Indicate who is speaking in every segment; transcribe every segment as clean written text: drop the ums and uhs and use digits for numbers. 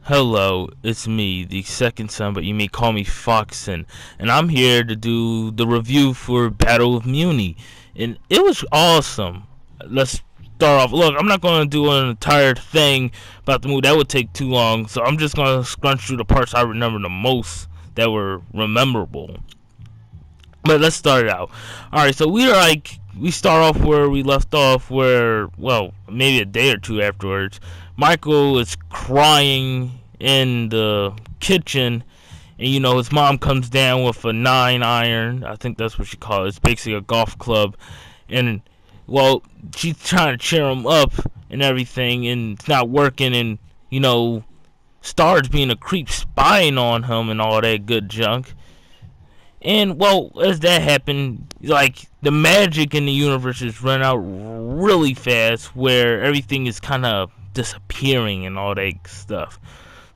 Speaker 1: Hello, it's me, the second son, but you may call me Foxen, and I'm here to do the review for Battle of Mewni, and it was awesome. Let's start off. Look, I'm not going to do an entire thing about the movie, that would take too long, so I'm just going to scrunch through the parts I remember the most that were memorable. But let's start it out. Alright, so we start off where we left off, where, well, maybe a day or two afterwards, Michael is crying in the kitchen, and his mom comes down with a 9 iron. I think that's what she calls it. It's basically a golf club, and well, she's trying to cheer him up and everything, and it's not working, and Star's being a creep, spying on him and all that good junk. And well, as that happened, like, the magic in the universe is run out really fast, where everything is kind of disappearing and all that stuff.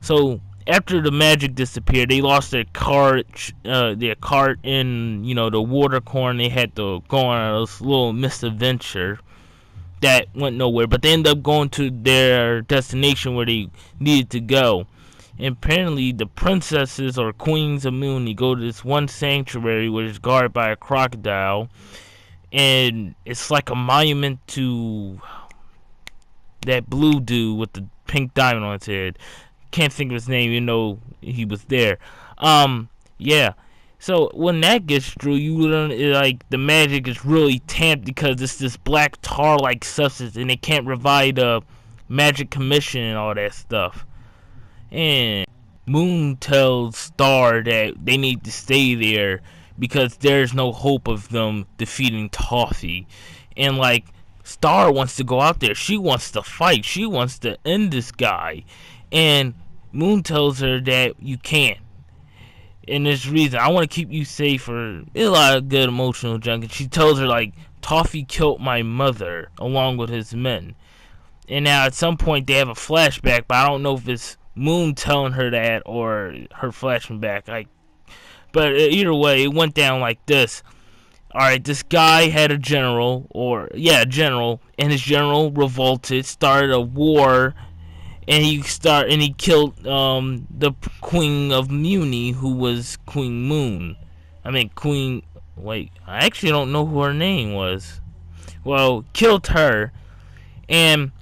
Speaker 1: So after the magic disappeared, they lost their cart in the water corn. They had to go on this little misadventure that went nowhere, but they ended up going to their destination where they needed to go. And apparently the princesses or queens of Mewni go to this one sanctuary which is guarded by a crocodile, and it's like a monument to that blue dude with the pink diamond on his head. Can't think of his name, even though he was there. Yeah. So when that gets through, you learn like the magic is really tamped because it's this black tar-like substance, and they can't revive the magic commission and all that stuff. And Moon tells Star that they need to stay there because there's no hope of them defeating Toffee. And like, Star wants to go out there. She wants to fight. She wants to end this guy. And Moon tells her that you can't. And there's reason. I want to keep you safe, or a lot of good emotional junk. And she tells her, like, Toffee killed my mother along with his men. And now at some point they have a flashback, but I don't know if it's Moon telling her that or her flashing back. But either way, it went down like this. Alright, this guy had a general, and his general revolted, started a war, and he killed the Queen of Mewni, who was Queen Moon. I actually don't know who her name was. Well, killed her, and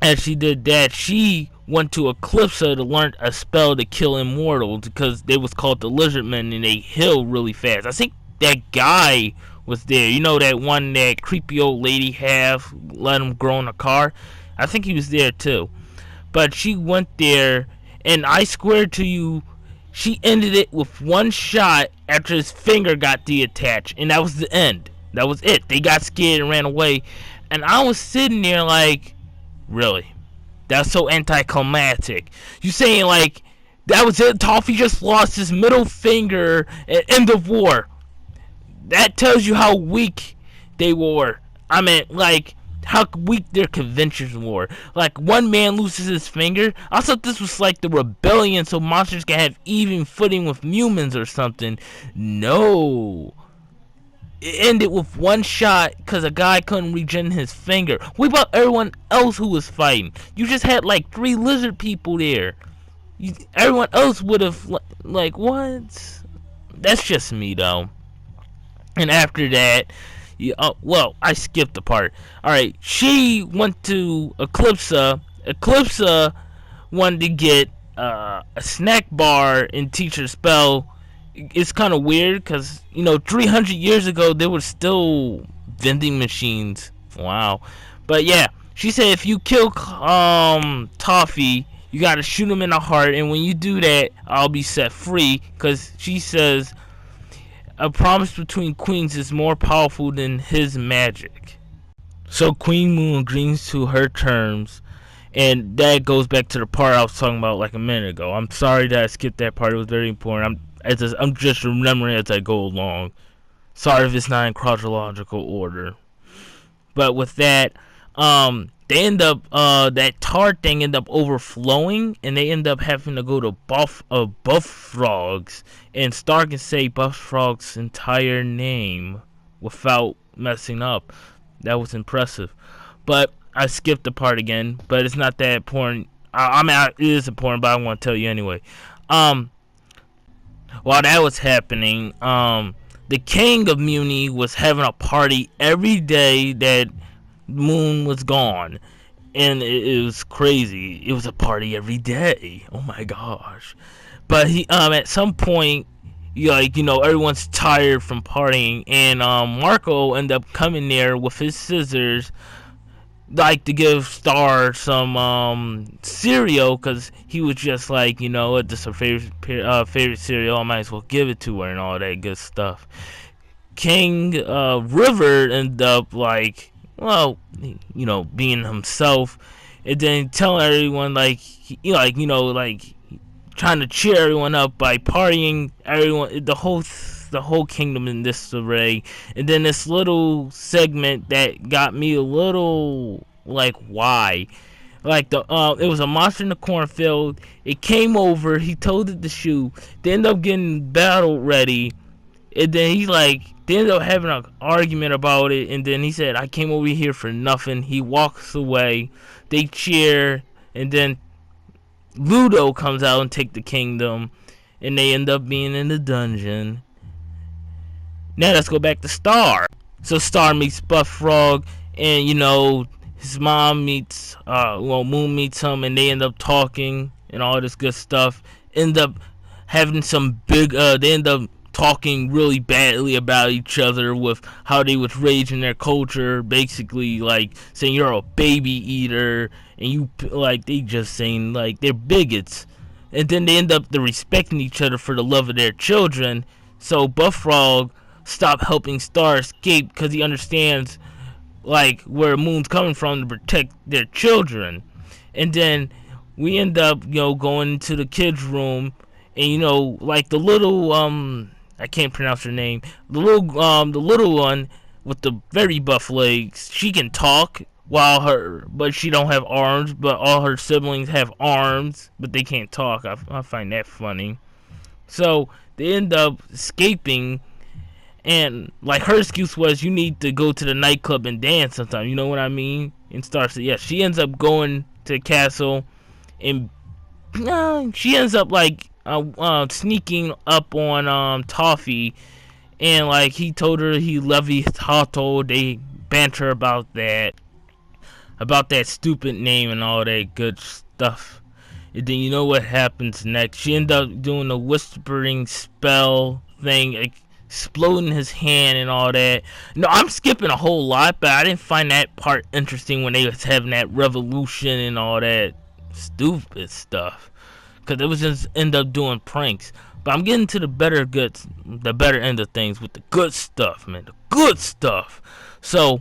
Speaker 1: as she did that, she went to Eclipsa to learn a spell to kill immortals, because they was called the Lizardmen, and they heal really fast. I think that guy was there. That creepy old lady let him grow in a car? I think he was there too. But she went there, and I swear to you, she ended it with one shot after his finger got detached, and that was the end. That was it. They got scared and ran away, and I was sitting there like, really? That's so anticlimactic. You saying like that was it? Toffee just lost his middle finger at end of war. That tells you how weak they were. I mean, like, how weak their conventions were. Like, one man loses his finger. I thought this was like the rebellion, so monsters can have even footing with humans or something. No. It ended with one shot because a guy couldn't regen his finger. What about everyone else who was fighting? You just had like 3 lizard people there. Everyone else would have, like, what? That's just me though. And after that, I skipped the part. Alright, she went to Eclipsa. Eclipsa wanted to get a snack bar and teach her spell. It's kind of weird because 300 years ago there were still vending machines. Wow. But yeah, she said if you kill Toffee, you gotta shoot him in the heart, and when you do that, I'll be set free. Because she says a promise between queens is more powerful than his magic. So Queen Moon agrees to her terms, and that goes back to the part I was talking about like a minute ago. I'm sorry that I skipped that part. It was very important. I'm just remembering as I go along. Sorry if it's not in chronological order. But with that, they end up that tar thing end up overflowing, and they end up having to go to Buff Frog's, and Star can say Buff Frog's entire name without messing up. That was impressive. But I skipped the part again, but it's not that important. I mean, it is important, but I want to tell you anyway. Um, while that was happening, the king of Mewni was having a party every day that Moon was gone, and it was crazy. It was a party every day. Oh my gosh! But he at some point, everyone's tired from partying, and Marco ended up coming there with his scissors, like to give Star some cereal, because he was just like, this is her favorite cereal. I might as well give it to her and all that good stuff. King River ended up like, well, being himself, and then telling everyone like, trying to cheer everyone up by partying everyone, the whole kingdom in disarray. And then this little segment that got me a little like, why? Like it was a monster in the cornfield. It came over. He told it to shoot. They ended up getting battle ready, and then they ended up having an argument about it. And then he said, "I came over here for nothing." He walks away. They cheer, and then Ludo comes out and take the kingdom, and they end up being in the dungeon. Now let's go back to Star. So Star meets Buff Frog, and his mom meets Moon meets him, and they end up talking and all this good stuff. End up having some they end up talking really badly about each other with how they was raised in their culture, basically like saying you're a baby eater, and you they just saying like they're bigots. And then they end up respecting each other for the love of their children. So Buff Frog stopped helping Star escape because he understands like where Moon's coming from to protect their children. And then we end up going to the kids' room, and like the little I can't pronounce her name, the little one with the very buff legs, she can talk, but she don't have arms, but all her siblings have arms, but they can't talk. I find that funny. So they end up escaping, and like her excuse was, you need to go to the nightclub and dance sometime, you know what I mean? And Star said, yeah. She ends up going to the castle, and she ends up like sneaking up on Toffee, and like he told her he loved his Hato. They banter about that stupid name and all that good stuff. And then you know what happens next? She ended up doing a whispering spell thing, exploding his hand and all that. No, I'm skipping a whole lot, but I didn't find that part interesting when they was having that revolution and all that stupid stuff, because it was just end up doing pranks. But I'm getting to the better end of things with the good stuff, man. The good stuff. So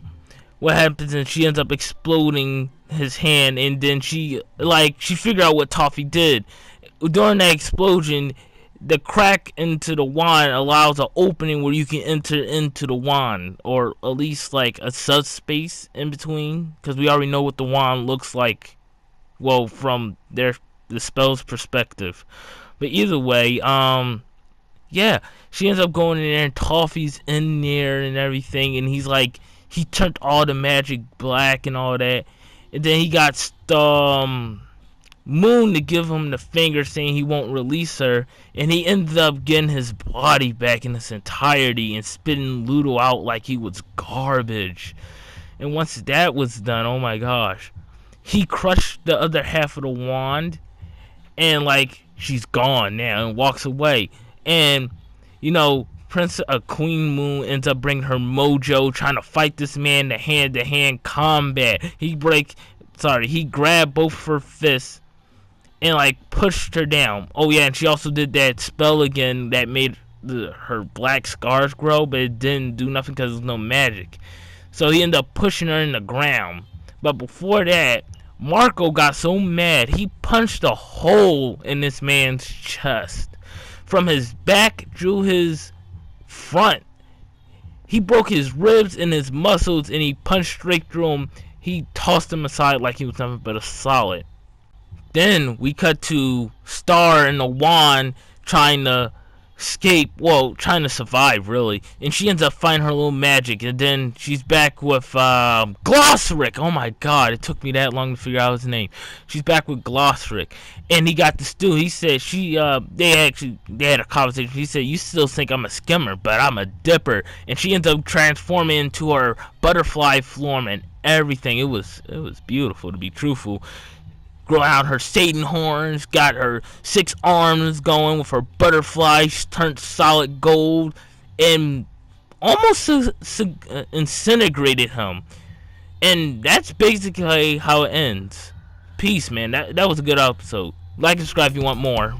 Speaker 1: what happens is she ends up exploding his hand, and then she figured out what Toffee did. During that explosion, the crack into the wand allows an opening where you can enter into the wand, or at least like a subspace in between, because we already know what the wand looks like, well, from the spell's perspective. But either way, yeah, she ends up going in there, and Toffee's in there and everything, and he turned all the magic black and all that. And then he got Moon to give him the finger, saying he won't release her, and he ended up getting his body back in its entirety and spitting Ludo out like he was garbage. And once that was done, oh my gosh, he crushed the other half of the wand, and she's gone now, and walks away. And Queen Moon ends up bringing her mojo, trying to fight this man to hand combat. He grabbed both of her fists and pushed her down. Oh yeah, and she also did that spell again that made her black scars grow, but it didn't do nothing because there's no magic. So he ended up pushing her in the ground. But before that, Marco got so mad, he punched a hole in this man's chest. From his back, drew his front. He broke his ribs and his muscles, and he punched straight through him. He tossed him aside like he was nothing but a solid. Then we cut to Star and the wand trying to escape, well, trying to survive really, and she ends up finding her little magic, and then she's back with Glossrick. Oh my god, it took me that long to figure out his name. She's back with Glossrick, and he got this dude. He said they had a conversation. He said, you still think I'm a skimmer, but I'm a dipper, and she ends up transforming into her butterfly form and everything. It was beautiful, to be truthful. Grow out her Satan horns, got her 6 arms going with her butterflies turned solid gold, and almost incinerated him. And that's basically how it ends. Peace, man. That was a good episode. Like and subscribe if you want more.